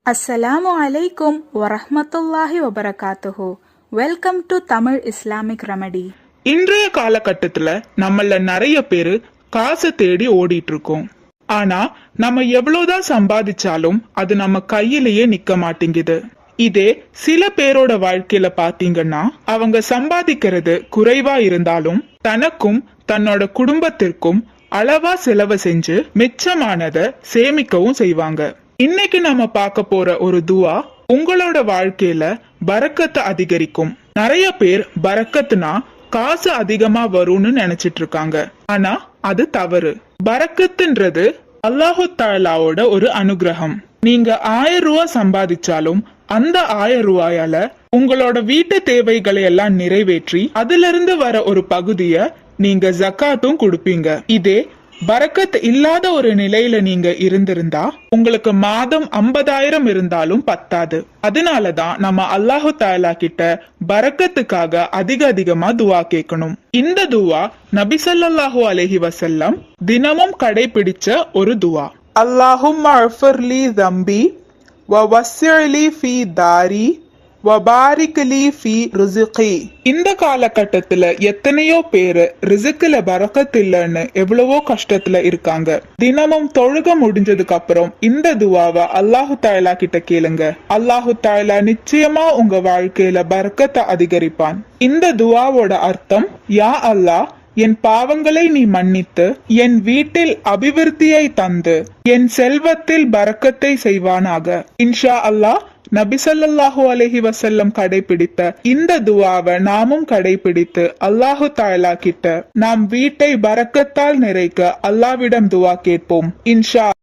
அஸ்ஸலாமு அலைக்கும் வரஹ்மத்துல்லாஹி வபரகாத்துஹு. Welcome to Tamil Islamic remedy. இன்றைய காலகட்டத்துல நம்மள நிறைய பேரு காசை தேடி ஓடிட்டு இருக்கோம். ஆனா நம்ம எவ்வளவுதான் சம்பாதிச்சாலும் அது நம்ம கையிலேயே நிக்க மாட்டேங்குது. இதே சில பேரோட வாழ்க்கையில பாத்தீங்கன்னா அவங்க சம்பாதிக்கிறது குறைவா இருந்தாலும் தனக்கும் தன்னோட குடும்பத்திற்கும் அளவா செலவு செஞ்சு மிச்சமானதை சேமிக்கவும் செய்வாங்க. இன்னைக்கு நம்ம பார்க்க போற ஒரு துவா உங்களோட வாழ்க்கையில பரக்கத்தை அதிகரிக்கும். நிறைய பேர் பரக்கத்துனா காசு அதிகமா வரும்னு நினைச்சிட்டு இருக்காங்க. ஆனா அது தவறு. பரக்கத்துன்றது அல்லாஹு தஆலாவோட ஒரு அனுகிரகம். நீங்க 1000 ரூபாய் சம்பாதிச்சாலும் அந்த 1000 ரூபாயால உங்களோட வீட்டு தேவைகளை எல்லாம் நிறைவேற்றி அதுல இருந்து வர ஒரு பகுதிய நீங்க ஜக்காத்தும் கொடுப்பீங்க. இதே பரக்கத் இல்லாத ஒரு நிலையில நீங்க இருந்திருந்தா உங்களுக்கு மாதம் 50,000 இருந்தாலும் பத்தாது. அதனாலதான் நம்ம அல்லாஹு தஆலா கிட்ட பரக்கத்துக்காக அதிகமா துவா கேட்கணும். இந்த துவா நபி ஸல்லல்லாஹு அலைஹி வஸல்லம் தினமும் கடைபிடிச்ச ஒரு துவா. அல்லாஹும்ம அஃபிர்லி தம்பி வ வஸ்ஸிலி ஃபீ தாரி வபாரிக்லி ஃபீ ரிஸ்கி. இந்த காலகட்டத்துல எத்தனையோ பேரு ரிஸ்க்ல பரக்கத் இல்லைன்னு எவ்வளவோ கஷ்டத்துல இருக்காங்க. தினமும் தொழுக முடிஞ்சதுக்கு அப்புறம் இந்த துவாவை அல்லாஹு தஆலா கிட்ட கேளுங்க. அல்லாஹு தஆலா நிச்சயமா உங்க வாழ்க்கையில பரக்கத்தை அதிகரிப்பான். இந்த துவாவோட அர்த்தம், யா அல்லாஹ், என் பாவங்களை நீ மன்னித்து என் வீட்டில் அபிவிருத்தியை தந்து என் செல்வத்தில் பரக்கத்தை செய்வானாக. இன்ஷா அல்லாஹ். நபி ஸல்லல்லாஹு அலைஹி வஸல்லம் கடைபிடித்த இந்த துவாவை நாமும் கடைபிடித்து அல்லாஹு தஆலா கிட்ட நாம் வீட்டை பரக்கத்தால் நிறைக்க அல்லாஹ்விடம் துவா கேட்போம். இன்ஷா